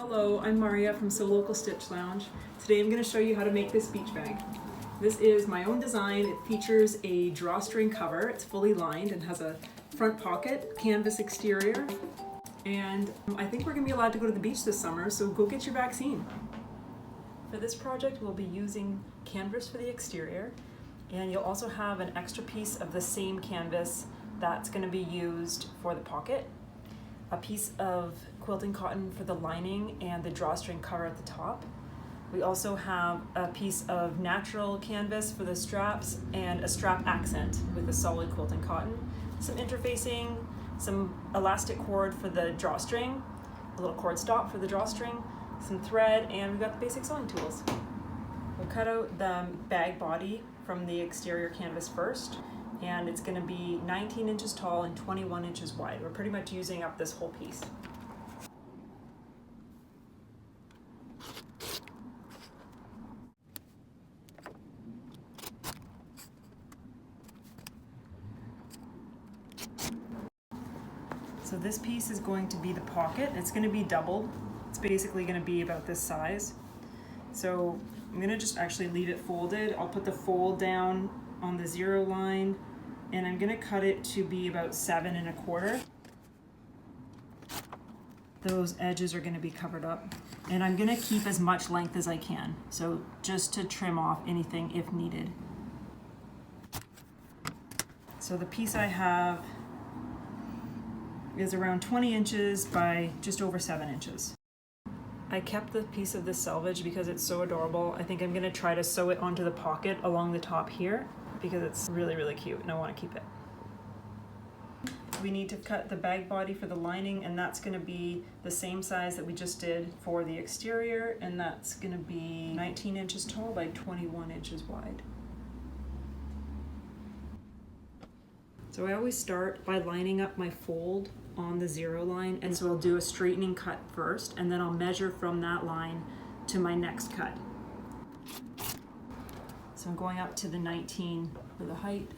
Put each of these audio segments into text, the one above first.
Hello, I'm Marja from So Local Stitch Lounge. Today I'm going to show you how to make this beach bag. This is my own design. It features a drawstring cover. It's fully lined and has a front pocket, canvas exterior. And I think we're going to be allowed to go to the beach this summer, so go get your vaccine. For this project, we'll be using canvas for the exterior, and you'll also have an extra piece of the same canvas that's going to be used for the pocket, a piece of quilting cotton for the lining and the drawstring cover at the top. We also have a piece of natural canvas for the straps and a strap accent with a solid quilting cotton, some interfacing, some elastic cord for the drawstring, a little cord stop for the drawstring, some thread, and we've got the basic sewing tools. We'll cut out the bag body from the exterior canvas first, and it's going to be 19 inches tall and 21 inches wide. We're pretty much using up this whole piece. So this piece is going to be the pocket. It's going to be doubled. It's basically going to be about this size. So I'm going to just actually leave it folded. I'll put the fold down on the 0 line, and I'm going to cut it to be about 7 1/4. Those edges are going to be covered up, and I'm going to keep as much length as I can, so just to trim off anything if needed. So the piece I have is around 20 inches by just over 7 inches. I kept the piece of this selvage because it's so adorable. I think I'm going to try to sew it onto the pocket along the top here because it's really, really cute and I want to keep it. We need to cut the bag body for the lining, and that's going to be the same size that we just did for the exterior, and that's going to be 19 inches tall by 21 inches wide. So I always start by lining up my fold on the 0 line, and so I'll do a straightening cut first, and then I'll measure from that line to my next cut. So I'm going up to the 19 for the height.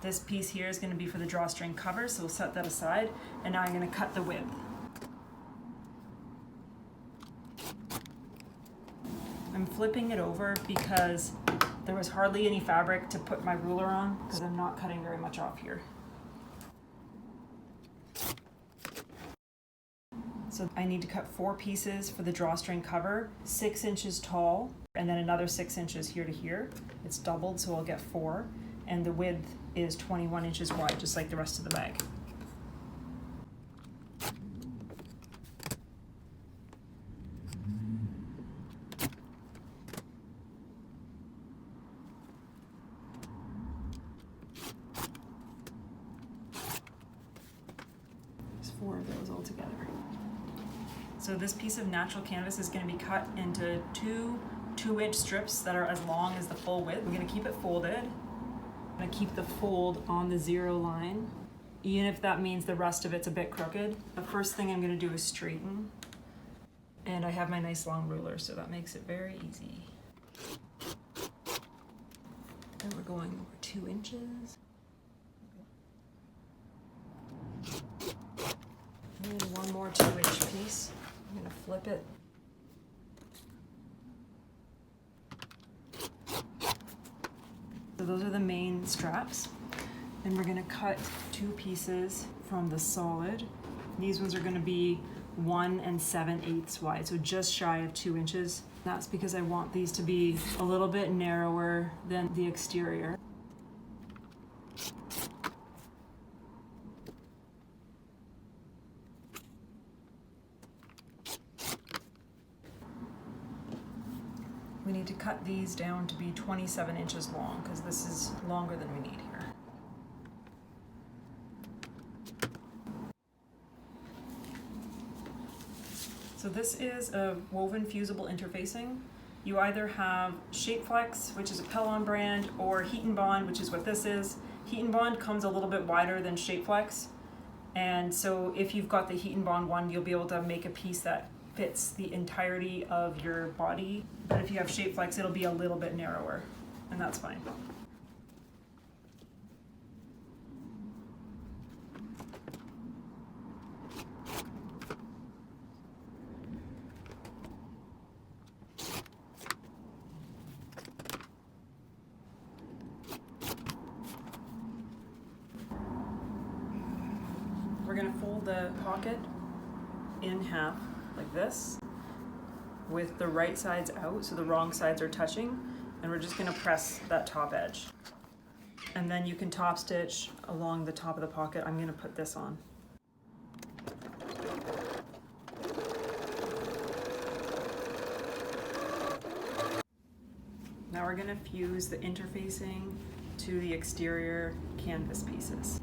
This piece here is going to be for the drawstring cover, so we'll set that aside, and now I'm going to cut the width. I'm flipping it over because there was hardly any fabric to put my ruler on because I'm not cutting very much off here. So I need to cut 4 pieces for the drawstring cover, 6 inches tall, and then another 6 inches here to here. It's doubled, so I'll get 4. And the width is 21 inches wide, just like the rest of the bag. There's 4 of those all together. So this piece of natural canvas is going to be cut into 2 2-inch strips that are as long as the full width. We're going to keep it folded. I'm going to keep the fold on the 0 line, even if that means the rest of it's a bit crooked. The first thing I'm going to do is straighten, and I have my nice long ruler, so that makes it very easy. And we're going over 2 inches. And one more 2-inch piece. I'm going to flip it. So those are the main straps, and we're going to cut 2 pieces from the solid. These ones are going to be 1 7/8 wide, so just shy of 2 inches. That's because I want these to be a little bit narrower than the exterior. We need to cut these down to be 27 inches long because this is longer than we need here. So this is a woven fusible interfacing. You either have Shapeflex, which is a Pellon brand, or Heat and Bond, which is what this is. Heat and Bond comes a little bit wider than Shapeflex, and so if you've got the Heat and Bond one, you'll be able to make a piece that fits the entirety of your body. But if you have Shapeflex, it'll be a little bit narrower, and that's fine. We're gonna fold the pocket in half like this with the right sides out so the wrong sides are touching, and we're just gonna press that top edge. And then you can top stitch along the top of the pocket. I'm gonna put this on. Now we're gonna fuse the interfacing to the exterior canvas pieces.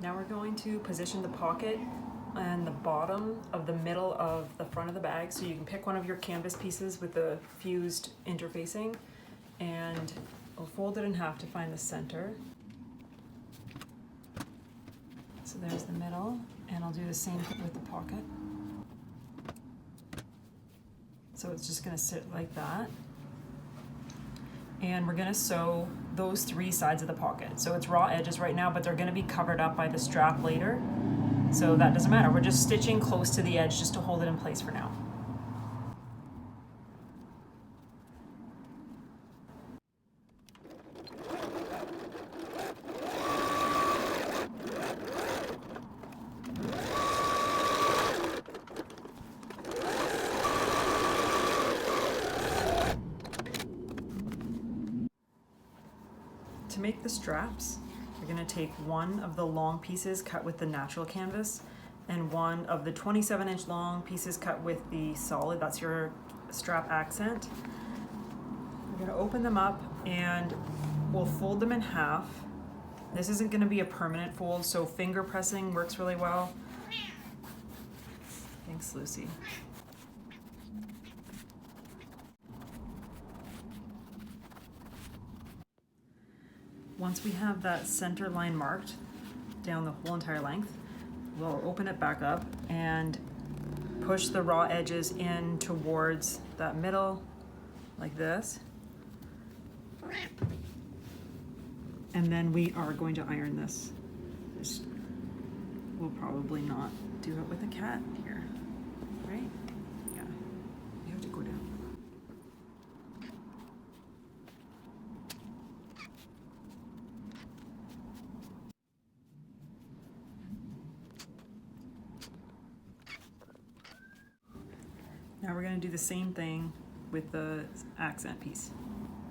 Now we're going to position the pocket and the bottom of the middle of the front of the bag. So you can pick one of your canvas pieces with the fused interfacing, and we'll fold it in half to find the center. So there's the middle, and I'll do the same with the pocket. So it's just gonna sit like that. And we're gonna sew those three sides of the pocket. So it's raw edges right now, but they're gonna be covered up by the strap later. So that doesn't matter. We're just stitching close to the edge just to hold it in place for now. To make the straps, you're gonna take one of the long pieces cut with the natural canvas and one of the 27-inch long pieces cut with the solid. That's your strap accent. We're gonna open them up and we'll fold them in half. This isn't gonna be a permanent fold, so finger pressing works really well. Thanks, Lucy. Once we have that center line marked down the whole entire length, we'll open it back up and push the raw edges in towards that middle, like this. And then we are going to iron this. We'll probably not do it with a cat here, right? Yeah, you have to go down. Now we're going to do the same thing with the accent piece.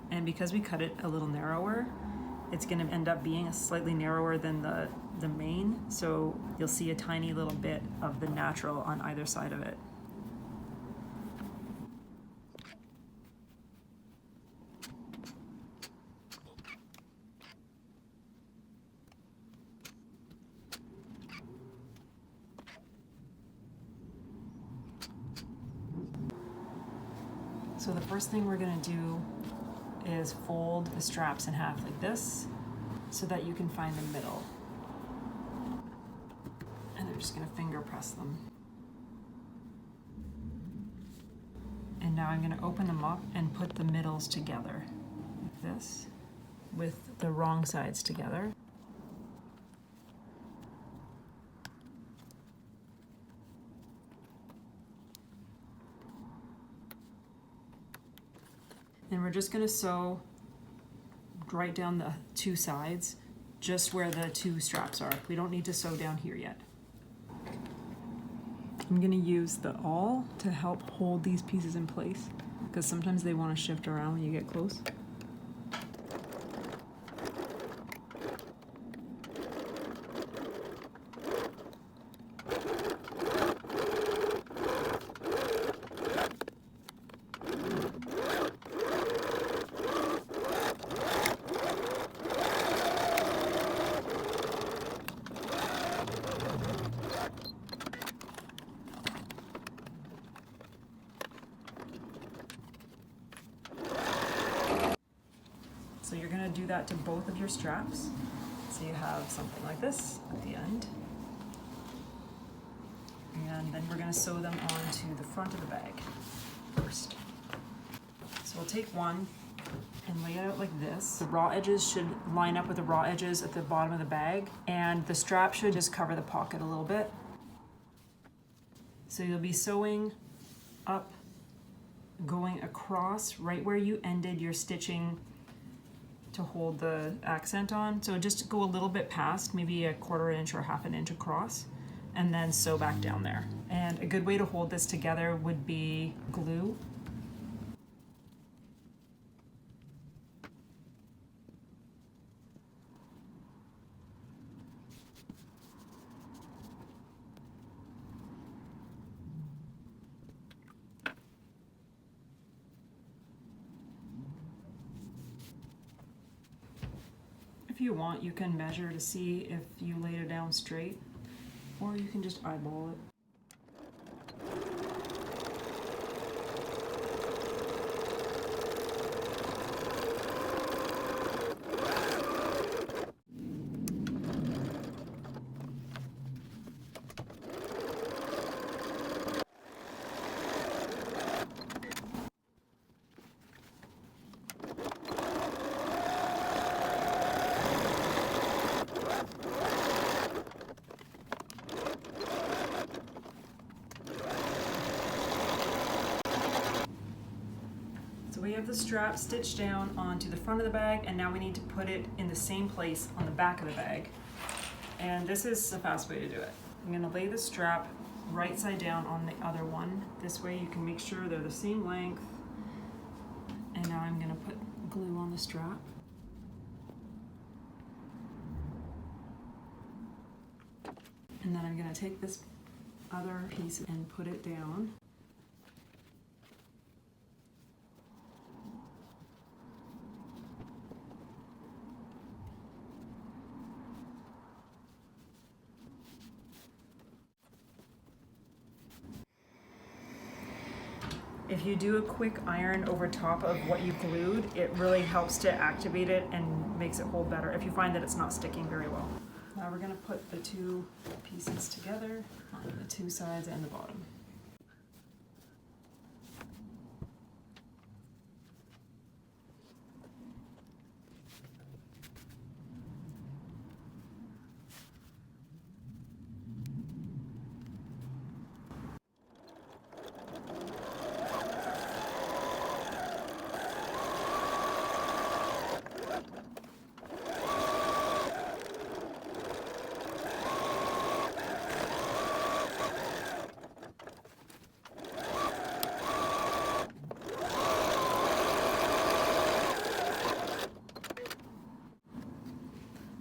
And because we cut it a little narrower, it's going to end up being slightly narrower than the main, so you'll see a tiny little bit of the natural on either side of it. So the first thing we're going to do is fold the straps in half like this so that you can find the middle. And I'm just going to finger press them. And now I'm going to open them up and put the middles together like this with the wrong sides together. And we're just going to sew right down the two sides, just where the two straps are. We don't need to sew down here yet. I'm going to use the awl to help hold these pieces in place, because sometimes they want to shift around when you get close. So you're going to do that to both of your straps. So you have something like this at the end. And then we're going to sew them onto the front of the bag first. So we'll take one and lay it out like this. The raw edges should line up with the raw edges at the bottom of the bag, and the strap should just cover the pocket a little bit. So you'll be sewing up, going across right where you ended your stitching to hold the accent on. So just go a little bit past, maybe a 1/4 inch or 1/2 inch across, and then sew back down there. And a good way to hold this together would be glue. If you want, you can measure to see if you laid it down straight, or you can just eyeball it. So we have the strap stitched down onto the front of the bag, and now we need to put it in the same place on the back of the bag. And this is the fast way to do it. I'm gonna lay the strap right side down on the other one. This way you can make sure they're the same length. And now I'm gonna put glue on the strap. And then I'm gonna take this other piece and put it down. If you do a quick iron over top of what you glued, it really helps to activate it and makes it hold better if you find that it's not sticking very well. Now we're gonna put the two pieces together on the two sides and the bottom.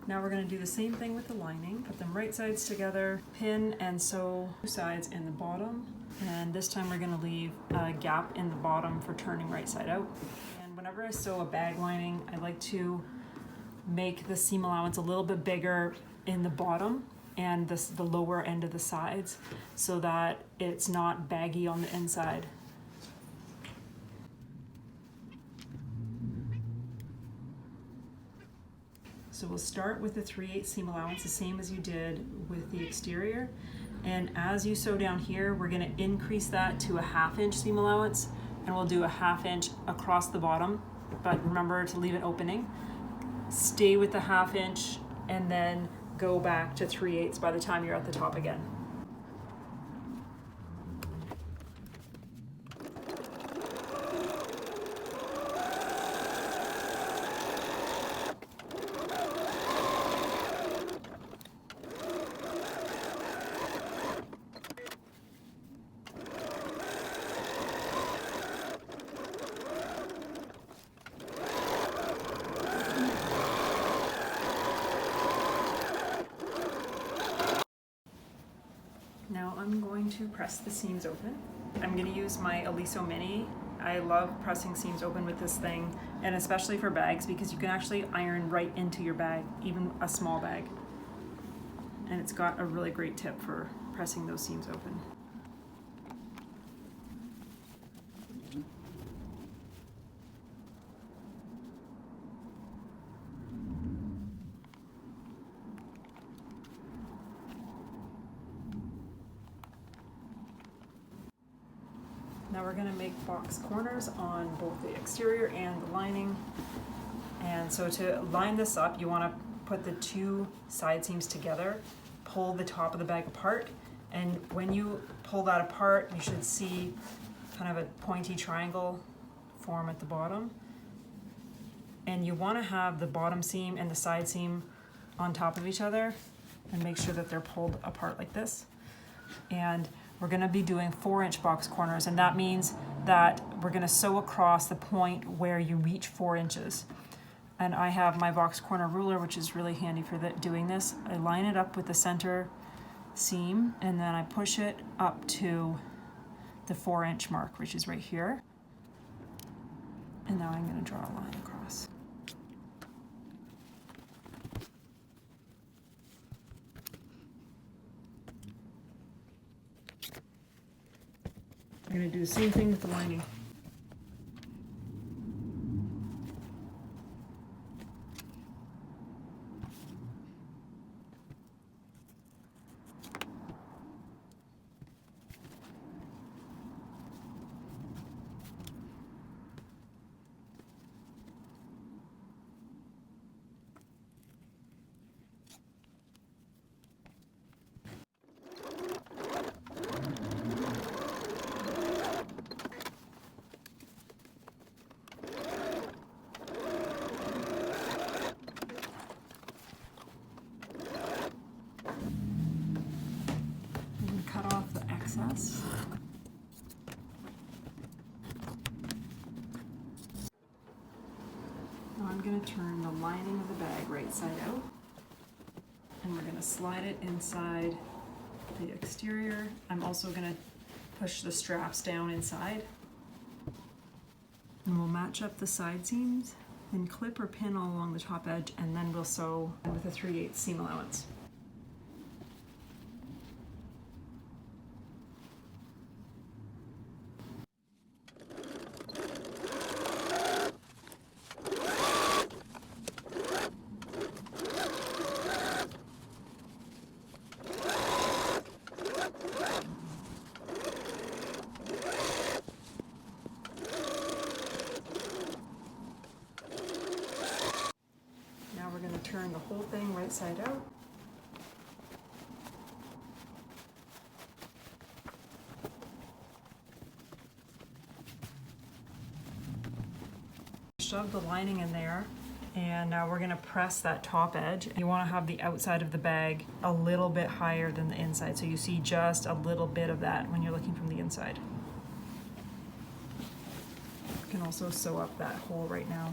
Now we're going to do the same thing with the lining. Put them right sides together, pin and sew two sides in the bottom. And this time we're going to leave a gap in the bottom for turning right side out. And whenever I sew a bag lining, I like to make the seam allowance a little bit bigger in the bottom and the lower end of the sides so that it's not baggy on the inside. So we'll start with the 3/8 seam allowance, the same as you did with the exterior. And as you sew down here, we're gonna increase that to a 1/2 inch seam allowance, and we'll do a 1/2 inch across the bottom, but remember to leave an opening. Stay with the 1/2 inch and then go back to 3/8 by the time you're at the top again. Now I'm going to press the seams open. I'm going to use my Aliso Mini. I love pressing seams open with this thing, and especially for bags because you can actually iron right into your bag, even a small bag. And it's got a really great tip for pressing those seams open. Now we're going to make box corners on both the exterior and the lining. And so to line this up, you want to put the two side seams together, pull the top of the bag apart, and when you pull that apart, you should see kind of a pointy triangle form at the bottom. And you want to have the bottom seam and the side seam on top of each other and make sure that they're pulled apart like this. And we're going to be doing 4-inch box corners, and that means that we're going to sew across the point where you reach 4 inches. And I have my box corner ruler, which is really handy for doing this. I line it up with the center seam, and then I push it up to the 4-inch mark, which is right here. And now I'm going to draw a line across. I'm going to do the same thing with the lining. Cut off the excess. Now I'm going to turn the lining of the bag right side out, and we're going to slide it inside the exterior. I'm also going to push the straps down inside, and we'll match up the side seams and clip or pin all along the top edge, and then we'll sew with a 3/8 seam allowance. Turn the whole thing right side out. Shove the lining in there, and now we're going to press that top edge. You want to have the outside of the bag a little bit higher than the inside, so you see just a little bit of that when you're looking from the inside. You can also sew up that hole right now.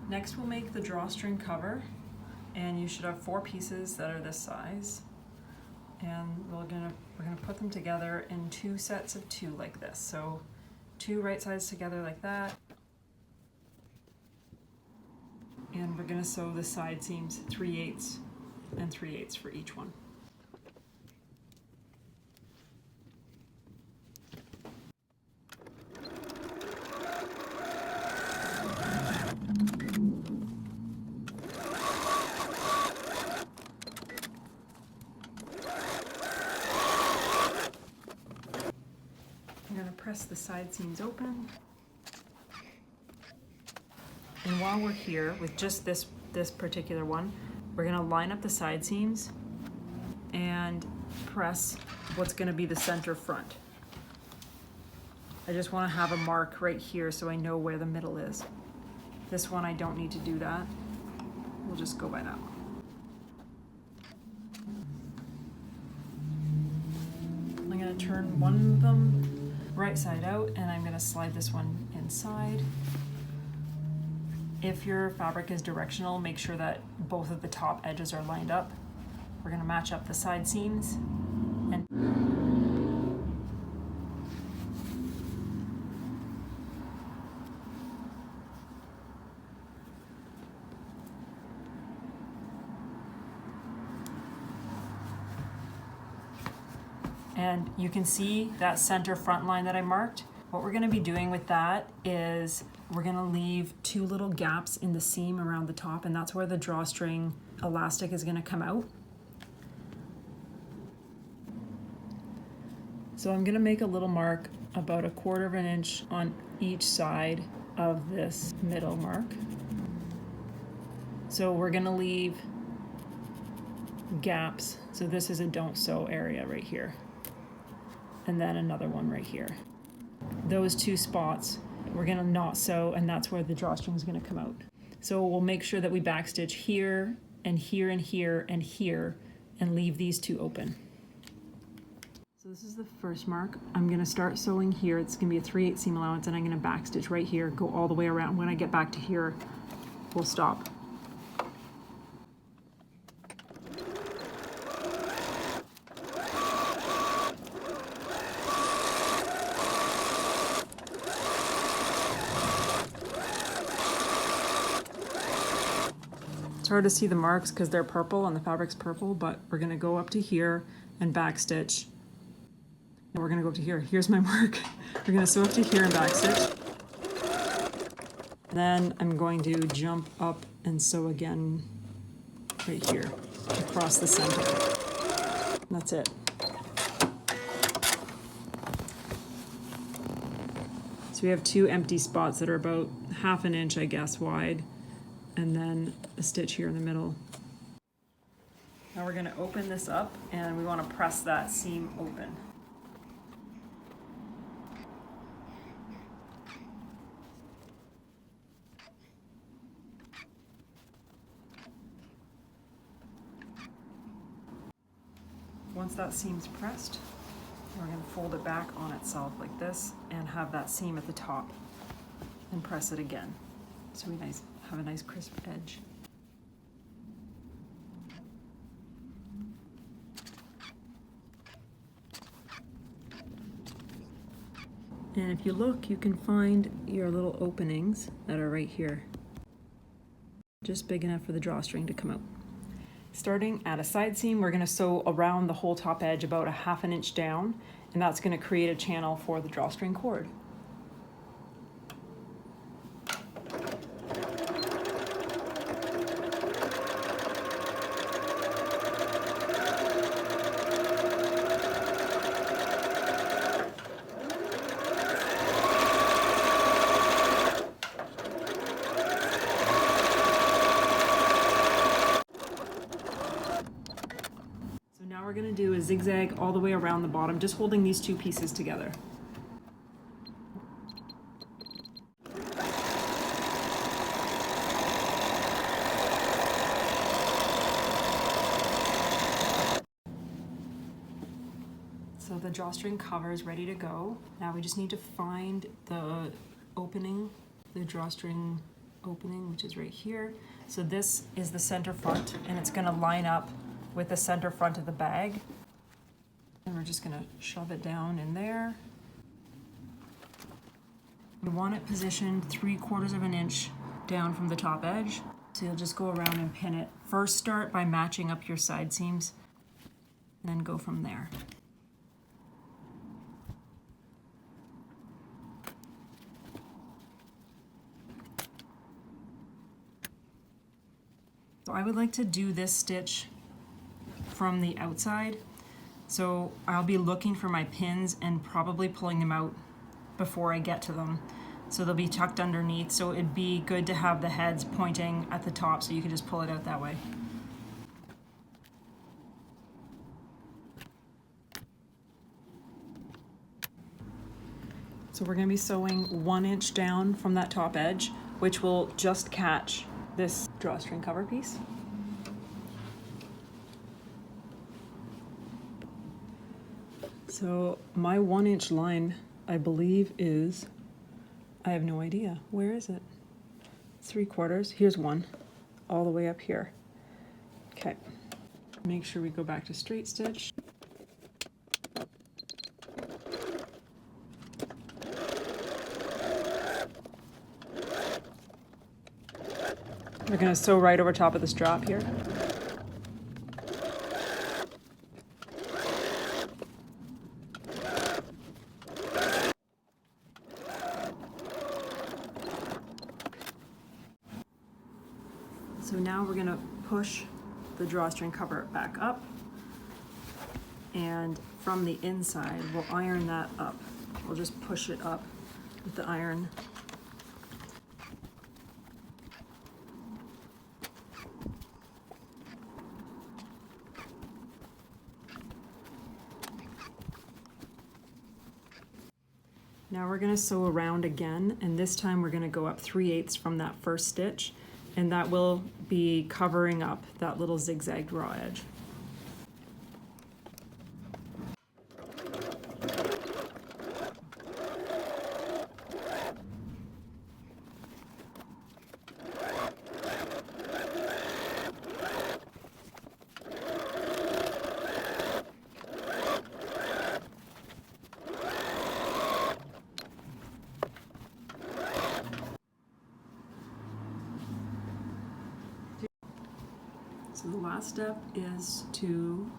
Next we'll make the drawstring cover, and you should have 4 pieces that are this size, and we're gonna put them together in 2 sets of 2 like this. So 2 right sides together like that, and we're gonna sew the side seams 3/8 and 3/8 for each one. Press the side seams open, and while we're here with just this particular one, we're going to line up the side seams and press what's going to be the center front. I just want to have a mark right here so I know where the middle is. This one I don't need to do that. We'll just go by that one. I'm going to turn one of them right side out, and I'm going to slide this one inside. If your fabric is directional, make sure that both of the top edges are lined up. We're going to match up the side seams, and And you can see that center front line that I marked. What we're gonna be doing with that is we're gonna leave 2 little gaps in the seam around the top, and that's where the drawstring elastic is gonna come out. So I'm gonna make a little mark about 1/4 of an inch on each side of this middle mark. So we're gonna leave gaps. So this is a don't sew area right here. And then another one right here. Those 2 spots, we're gonna not sew, and that's where the drawstring is gonna come out. So we'll make sure that we backstitch here and here and here and here and leave these 2 open. So this is the first mark. I'm gonna start sewing here. It's gonna be a 3/8 seam allowance, and I'm gonna backstitch right here, go all the way around. When I get back to here, we'll stop. It's hard to see the marks because they're purple and the fabric's purple, but we're gonna go up to here and backstitch. And we're gonna go up to here. Here's my mark. We're gonna sew up to here and backstitch. Then I'm going to jump up and sew again right here across the center. And that's it. So we have 2 empty spots that are about 1/2 inch, I guess, wide, and then a stitch here in the middle. Now we're gonna open this up, and we wanna press that seam open. Once that seam's pressed, we're going to fold it back on itself like this and have that seam at the top and press it again so we have a nice crisp edge. And if you look, you can find your little openings that are right here, just big enough for the drawstring to come out. Starting at a side seam, we're going to sew around the whole top edge about 1/2 inch down, and that's going to create a channel for the drawstring cord. We're going to do a zigzag all the way around the bottom, just holding these 2 pieces together. So the drawstring cover is ready to go. Now we just need to find the opening, the drawstring opening, which is right here. So this is the center front, and it's going to line up with the center front of the bag. And we're just gonna shove it down in there. We want it positioned 3/4 of an inch down from the top edge. So you'll just go around and pin it. First start by matching up your side seams, and then go from there. So I would like to do this stitch from the outside. So I'll be looking for my pins and probably pulling them out before I get to them. So they'll be tucked underneath. So it'd be good to have the heads pointing at the top so you can just pull it out that way. So we're gonna be sewing 1 inch down from that top edge, which will just catch this drawstring cover piece. So my 1 inch line, I believe is, I have no idea. Where is it? 3/4. Here's 1, all the way up here. Okay. Make sure we go back to straight stitch. We're going to sew right over top of this drop here. So now we're gonna push the drawstring cover back up, and from the inside, we'll iron that up. We'll just push it up with the iron. Now we're going to sew around again, and this time we're going to go up 3/8 from that first stitch, and that will be covering up that little zigzag raw edge. So the last step is to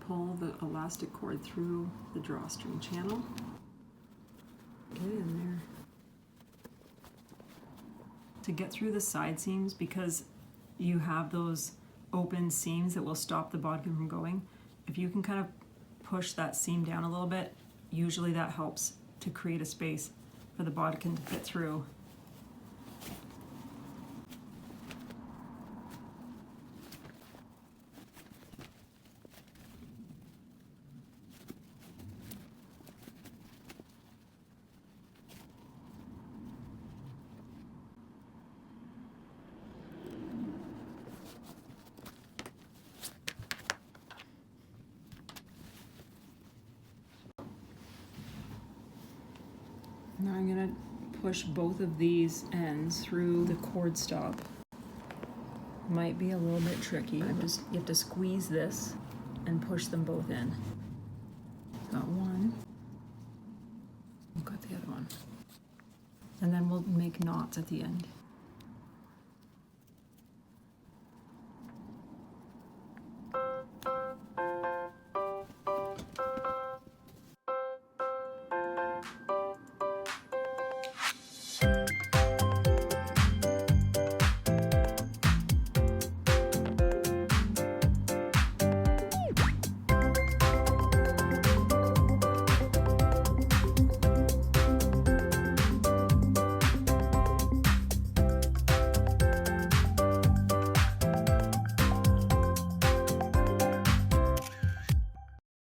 pull the elastic cord through the drawstring channel. Get it in there. To get through the side seams, because you have those open seams that will stop the bodkin from going, if you can kind of push that seam down a little bit, usually that helps to create a space for the bodkin to fit through. Now I'm going to push both of these ends through the cord stop. Might be a little bit tricky. You have to squeeze this and push them both in. Got one. Got the other one. And then we'll make knots at the end.